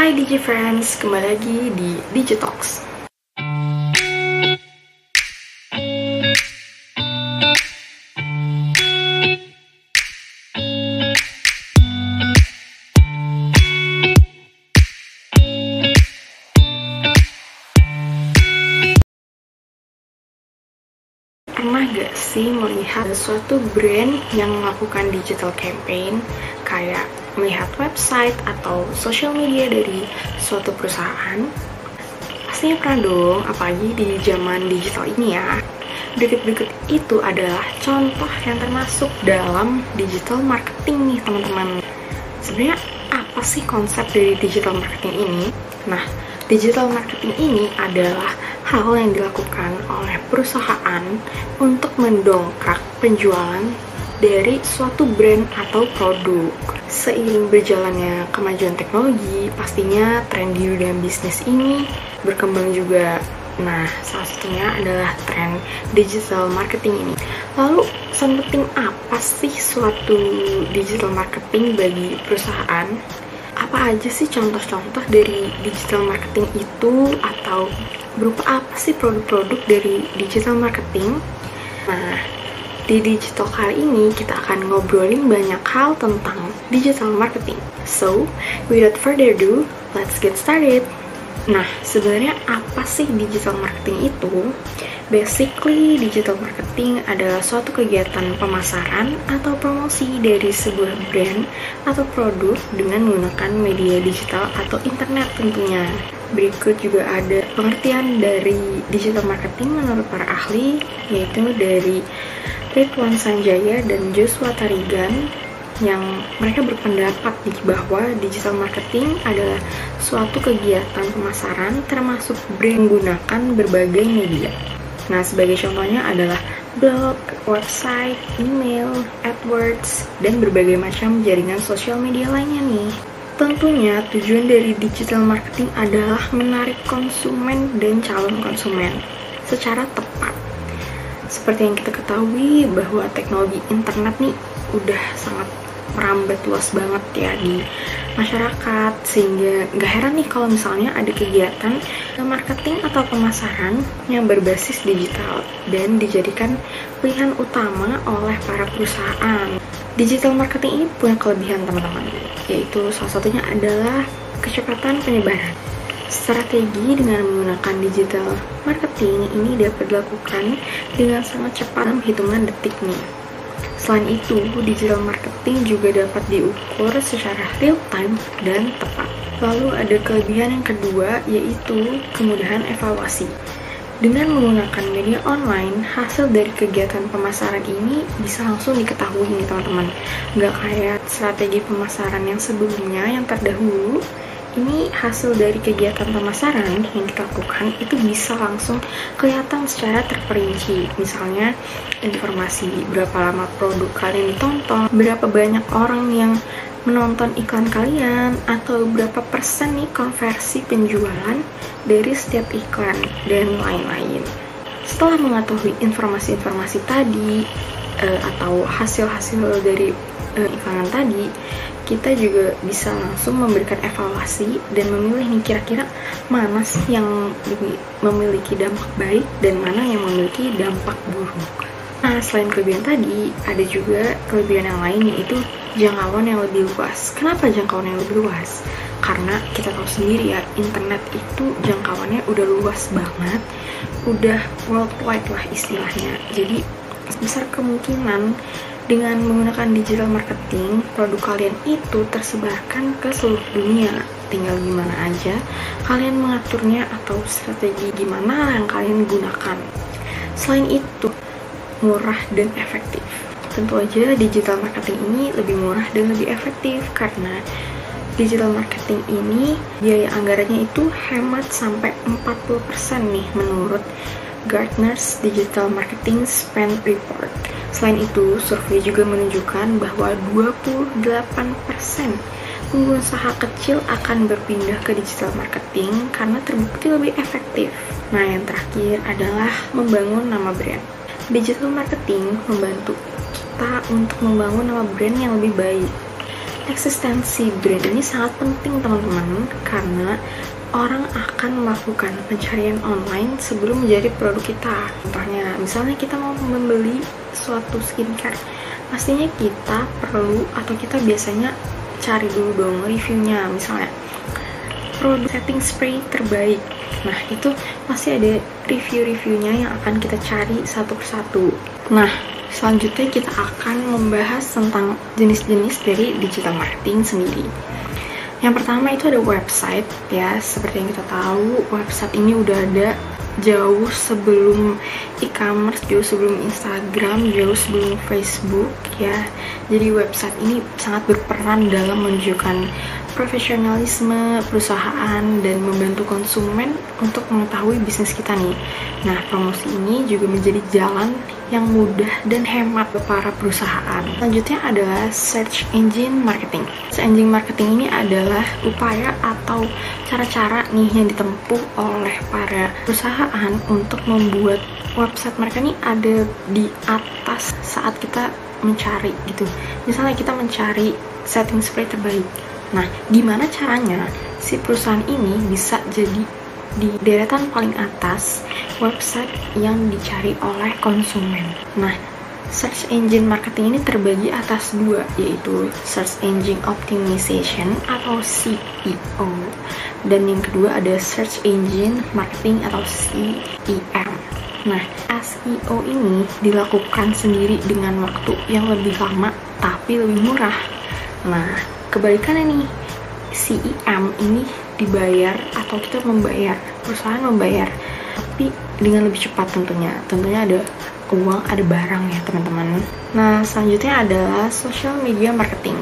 Hai Digi Friends, kembali lagi di Digitalks. Pernah gak sih melihat suatu brand yang melakukan digital campaign kayak melihat website atau social media dari suatu perusahaan? Pastinya pernah dong, apalagi di zaman digital ini ya. Berikut itu adalah contoh yang termasuk dalam digital marketing nih teman-teman. Sebenarnya apa sih konsep dari digital marketing ini? Nah, digital marketing ini adalah hal yang dilakukan oleh perusahaan untuk mendongkrak penjualan dari suatu brand atau produk. Seiring berjalannya kemajuan teknologi, pastinya tren di dunia bisnis ini berkembang juga. Nah, salah satunya adalah tren digital marketing ini. Lalu, penting apa sih suatu digital marketing bagi perusahaan? Apa aja sih contoh-contoh dari digital marketing itu, atau berupa apa sih produk-produk dari digital marketing? Nah, di digital kali ini kita akan ngobrolin banyak hal tentang digital marketing. So, without further ado, let's get started. Nah, sebenarnya apa sih digital marketing itu? Basically, digital marketing adalah suatu kegiatan pemasaran atau promosi dari sebuah brand atau produk dengan menggunakan media digital atau internet tentunya. Berikut juga ada pengertian dari digital marketing menurut para ahli, yaitu dari Ridwan Sanjaya dan Joshua Tarigan, yang mereka berpendapat bahwa digital marketing adalah suatu kegiatan pemasaran termasuk brand menggunakan berbagai media. Nah, sebagai contohnya adalah blog, website, email, AdWords, dan berbagai macam jaringan sosial media lainnya nih. Tentunya tujuan dari digital marketing adalah menarik konsumen dan calon konsumen secara tepat. Seperti yang kita ketahui bahwa teknologi internet nih udah sangat merambat luas banget ya di masyarakat, sehingga gak heran nih kalau misalnya ada kegiatan marketing atau pemasaran yang berbasis digital dan dijadikan pilihan utama oleh para perusahaan. Digital marketing ini punya kelebihan teman-teman, yaitu salah satunya adalah kecepatan penyebaran. Strategi dengan menggunakan digital marketing ini dapat dilakukan dengan sangat cepat dalam hitungan detik nih. Selain itu, digital marketing juga dapat diukur secara real time dan tepat. Lalu ada kelebihan yang kedua, yaitu kemudahan evaluasi. Dengan menggunakan media online, hasil dari kegiatan pemasaran ini bisa langsung diketahui nih teman-teman. Nggak kayak strategi pemasaran yang sebelumnya yang terdahulu. Ini hasil dari kegiatan pemasaran yang kita lakukan itu bisa langsung kelihatan secara terperinci. Misalnya informasi berapa lama produk kalian ditonton, berapa banyak orang yang menonton iklan kalian, atau berapa persen nih konversi penjualan dari setiap iklan, dan lain-lain. Setelah mengetahui informasi-informasi tadi atau hasil-hasil dari iklan tadi, kita juga bisa langsung memberikan evaluasi dan memilih nih kira-kira mana sih yang memiliki dampak baik dan mana yang memiliki dampak buruk. Nah, selain kelebihan tadi, ada juga kelebihan yang lain, yaitu jangkauan yang lebih luas. Kenapa jangkauan yang lebih luas? Karena kita tahu sendiri ya, internet itu jangkauannya udah luas banget, udah worldwide lah istilahnya. Jadi besar kemungkinan dengan menggunakan digital marketing, produk kalian itu tersebarkan ke seluruh dunia. Tinggal gimana aja kalian mengaturnya atau strategi gimana yang kalian gunakan. Selain itu, murah dan efektif. Tentu aja digital marketing ini lebih murah dan lebih efektif karena digital marketing ini biaya anggarannya itu hemat sampai 40% nih menurut Gartner's Digital Marketing Spend Report. Selain itu, survei juga menunjukkan bahwa 28% pengusaha kecil akan berpindah ke digital marketing karena terbukti lebih efektif. Nah, yang terakhir adalah membangun nama brand. Digital marketing membantu kita untuk membangun nama brand yang lebih baik. Eksistensi brand ini sangat penting teman-teman, karena orang akan melakukan pencarian online sebelum menjadi produk kita. Contohnya, misalnya kita mau membeli suatu skincare, pastinya kita perlu atau kita biasanya cari dulu dong reviewnya, misalnya produk setting spray terbaik. Nah, itu pasti ada review-reviewnya yang akan kita cari satu persatu. Nah, selanjutnya kita akan membahas tentang jenis-jenis dari digital marketing sendiri. Yang pertama itu ada website ya, seperti yang kita tahu website ini udah ada jauh sebelum e-commerce, jauh sebelum Instagram, jauh sebelum Facebook ya. Jadi website ini sangat berperan dalam menunjukkan profesionalisme perusahaan dan membantu konsumen untuk mengetahui bisnis kita nih. Nah, promosi ini juga menjadi jalan yang mudah dan hemat ke para perusahaan. Selanjutnya adalah search engine marketing. Search engine marketing ini adalah upaya atau cara-cara nih yang ditempuh oleh para perusahaan untuk membuat website mereka nih ada di atas saat kita mencari gitu. Misalnya kita mencari setting spray terbaik. Nah, gimana caranya si perusahaan ini bisa jadi di deretan paling atas website yang dicari oleh konsumen? Nah, search engine marketing ini terbagi atas dua, yaitu search engine optimization atau SEO, dan yang kedua ada search engine marketing atau SEM. Nah, SEO ini dilakukan sendiri dengan waktu yang lebih lama tapi lebih murah. Nah, kebalikannya nih, SEM ini dibayar atau kita membayar, perusahaan membayar, tapi dengan lebih cepat tentunya ada uang, ada barang ya teman-teman. Nah, selanjutnya adalah social media marketing.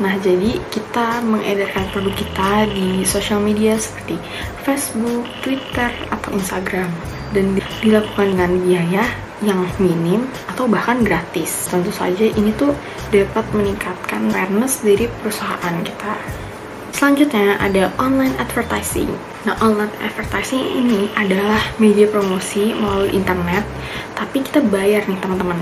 Nah, jadi kita mengedarkan produk kita di social media seperti Facebook, Twitter, atau Instagram, dan dilakukan dengan biaya yang minim atau bahkan gratis. Tentu saja ini tuh dapat meningkatkan awareness dari perusahaan kita. Selanjutnya ada online advertising. Nah, online advertising ini adalah media promosi melalui internet, tapi kita bayar nih teman-teman.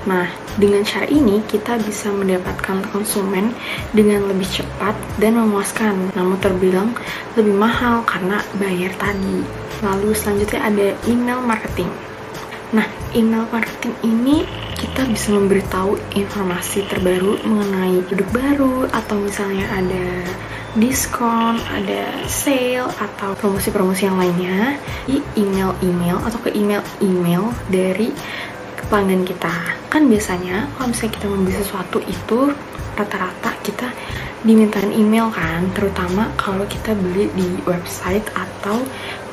Nah, dengan cara ini kita bisa mendapatkan konsumen dengan lebih cepat dan memuaskan, namun terbilang lebih mahal karena bayar tadi. Lalu selanjutnya ada email marketing. Nah, email marketing ini kita bisa memberitahu informasi terbaru mengenai produk baru, atau misalnya ada diskon, ada sale, atau promosi-promosi yang lainnya di email-email atau ke email-email dari pelanggan kita. Kan biasanya kalau misalnya kita membeli sesuatu itu rata-rata kita dimintain email kan, terutama kalau kita beli di website atau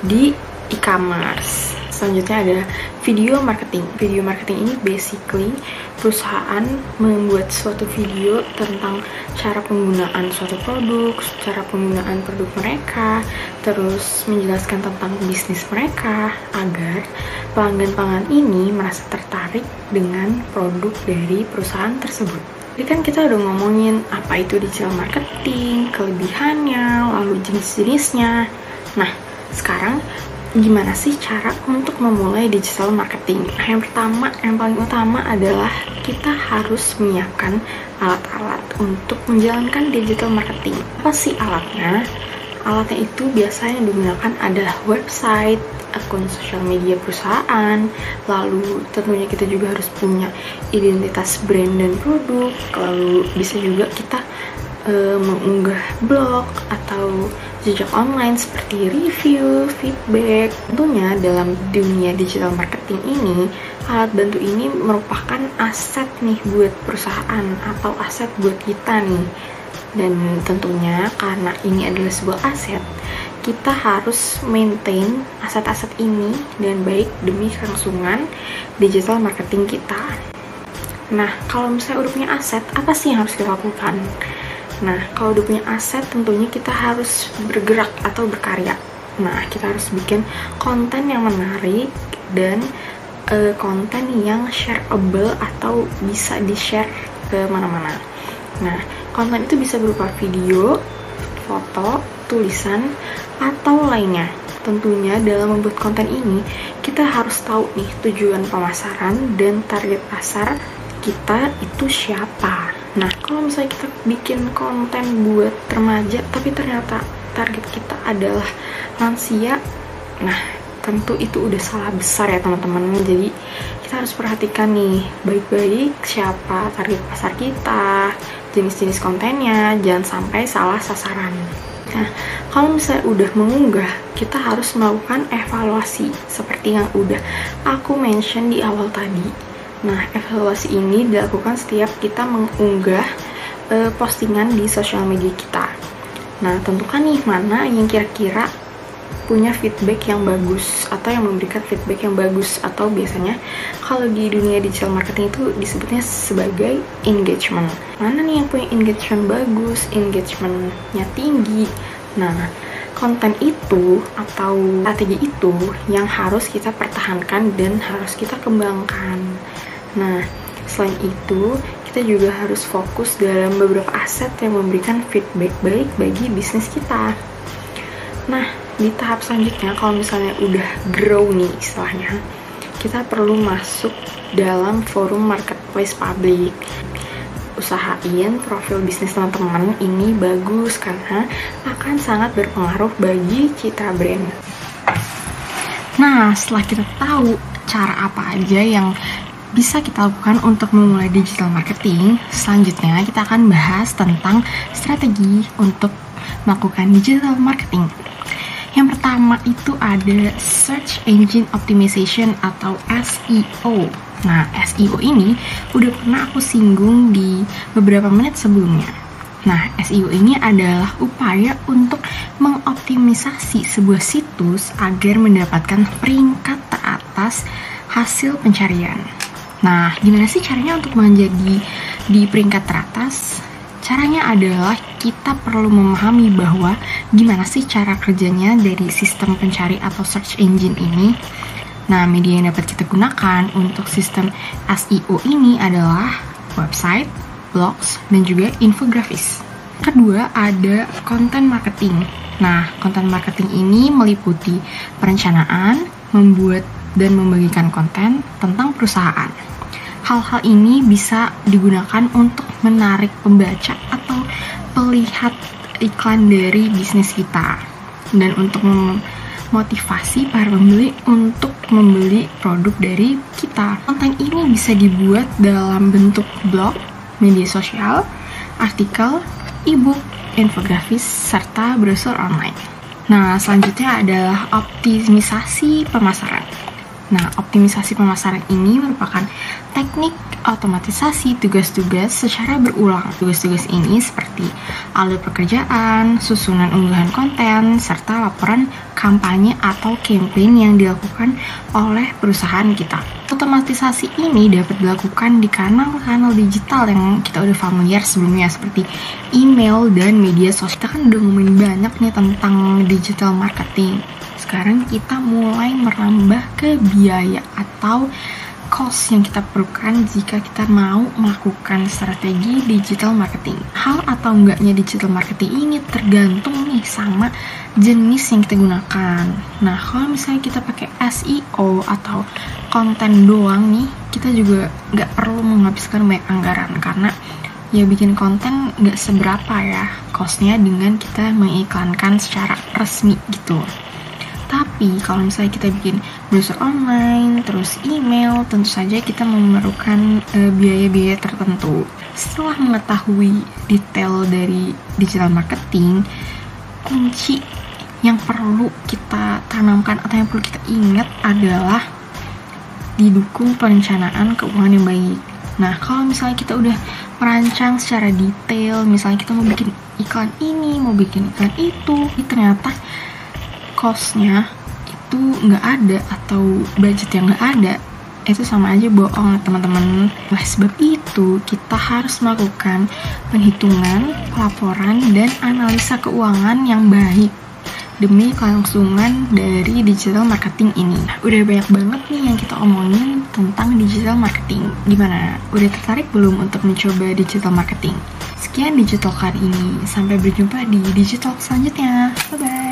di e-commerce. Selanjutnya ada video marketing. Video marketing ini basically perusahaan membuat suatu video tentang cara penggunaan suatu produk, cara penggunaan produk mereka, terus menjelaskan tentang bisnis mereka agar pelanggan-pelanggan ini merasa tertarik dengan produk dari perusahaan tersebut. Jadi kan kita udah ngomongin apa itu digital marketing, kelebihannya, lalu jenis-jenisnya. Nah, sekarang gimana sih cara untuk memulai digital marketing? Yang pertama, yang paling utama adalah kita harus menyiapkan alat-alat untuk menjalankan digital marketing. Apa sih alatnya? Alatnya itu biasanya yang digunakan adalah website, akun sosial media perusahaan, lalu tentunya kita juga harus punya identitas brand dan produk, lalu bisa juga kita mengunggah blog atau jejak online seperti review, feedback. Tentunya dalam dunia digital marketing ini, alat bantu ini merupakan aset nih buat perusahaan atau aset buat kita nih. Dan tentunya karena ini adalah sebuah aset, kita harus maintain aset-aset ini dan baik demi kelangsungan digital marketing kita. Nah, kalau misalnya udah punya aset, apa sih yang harus kita lakukan? Nah, kalau udah punya aset, tentunya kita harus bergerak atau berkarya. Nah, kita harus bikin konten yang menarik dan konten yang shareable atau bisa di-share ke mana-mana. Nah, konten itu bisa berupa video, foto, tulisan, atau lainnya. Tentunya dalam membuat konten ini, kita harus tahu nih tujuan pemasaran dan target pasar kita itu siapa. Nah, kalau misalnya kita bikin konten buat remaja tapi ternyata target kita adalah lansia, nah tentu itu udah salah besar ya teman-teman. Jadi kita harus perhatikan nih baik-baik siapa target pasar kita, jenis-jenis kontennya, jangan sampai salah sasaran. Nah, kalau misalnya udah mengunggah, kita harus melakukan evaluasi seperti yang udah aku mention di awal tadi. Nah, evaluasi ini dilakukan setiap kita mengunggah postingan di sosial media kita. Nah, tentukan nih mana yang kira-kira punya feedback yang bagus atau yang memberikan feedback yang bagus, atau biasanya kalau di dunia digital marketing itu disebutnya sebagai engagement. Mana nih yang punya engagement bagus, engagementnya tinggi. Nah, konten itu atau strategi itu yang harus kita pertahankan dan harus kita kembangkan. Nah, selain itu kita juga harus fokus dalam beberapa aset yang memberikan feedback baik bagi bisnis kita. Nah, di tahap selanjutnya, kalau misalnya udah grow nih istilahnya, kita perlu masuk dalam forum marketplace public. Usahain profil bisnis teman-teman ini bagus karena akan sangat berpengaruh bagi citra brand. Nah, setelah kita tahu cara apa aja yang bisa kita lakukan untuk memulai digital marketing, selanjutnya kita akan bahas tentang strategi untuk melakukan digital marketing. Yang pertama itu ada Search Engine Optimization atau SEO. Nah, SEO ini udah pernah aku singgung di beberapa menit sebelumnya. Nah, SEO ini adalah upaya untuk mengoptimisasi sebuah situs agar mendapatkan peringkat teratas hasil pencarian. Nah, gimana sih caranya untuk menjadi di peringkat teratas? Caranya adalah kita perlu memahami bahwa gimana sih cara kerjanya dari sistem pencari atau search engine ini. Nah, media yang dapat kita gunakan untuk sistem SEO ini adalah website, blogs, dan juga infografis. Kedua, ada content marketing. Nah, content marketing ini meliputi perencanaan, membuat dan membagikan konten tentang perusahaan. Hal-hal ini bisa digunakan untuk menarik pembaca atau pelihat iklan dari bisnis kita, dan untuk memotivasi para pembeli untuk membeli produk dari kita. Konten ini bisa dibuat dalam bentuk blog, media sosial, artikel, e-book, infografis, serta brosur online. Nah, selanjutnya adalah optimisasi pemasaran. Nah, optimisasi pemasaran ini merupakan teknik otomatisasi tugas-tugas secara berulang. Tugas-tugas ini seperti alur pekerjaan, susunan unggahan konten, serta laporan kampanye atau campaign yang dilakukan oleh perusahaan kita. Otomatisasi ini dapat dilakukan di kanal-kanal digital yang kita udah familiar sebelumnya, seperti email dan media sosial. Kita kan udah ngomongin banyak nih tentang digital marketing. Sekarang kita mulai merambah ke biaya atau cost yang kita perlukan jika kita mau melakukan strategi digital marketing. Hal atau enggaknya digital marketing ini tergantung nih sama jenis yang kita gunakan. Nah, kalau misalnya kita pakai SEO atau konten doang nih, kita juga nggak perlu menghabiskan banyak anggaran karena ya bikin konten nggak seberapa ya costnya dengan kita mengiklankan secara resmi gitu. Tapi kalau misalnya kita bikin browser online, terus email, tentu saja kita memerlukan biaya-biaya tertentu. Setelah mengetahui detail dari digital marketing, kunci yang perlu kita tanamkan atau yang perlu kita ingat adalah didukung perencanaan keuangan yang baik. Nah, kalau misalnya kita udah merancang secara detail, misalnya kita mau bikin iklan ini, mau bikin iklan itu, ternyata cost-nya itu nggak ada atau budget yang nggak ada, itu sama aja bohong teman-teman. Oleh sebab itu kita harus melakukan penghitungan, pelaporan, dan analisa keuangan yang baik demi kelangsungan dari digital marketing ini. Nah, udah banyak banget nih yang kita omongin tentang digital marketing. Gimana? Udah tertarik belum untuk mencoba digital marketing? Sekian Digital kali ini. Sampai berjumpa di Digital selanjutnya. Bye-bye.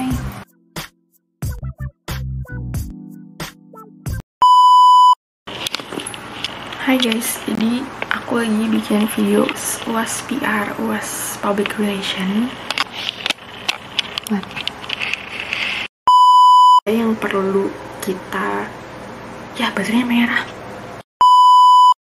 Hai guys, jadi aku lagi bikin video UAS PR, UAS Public Relation. Yang perlu kita, ya baterainya merah.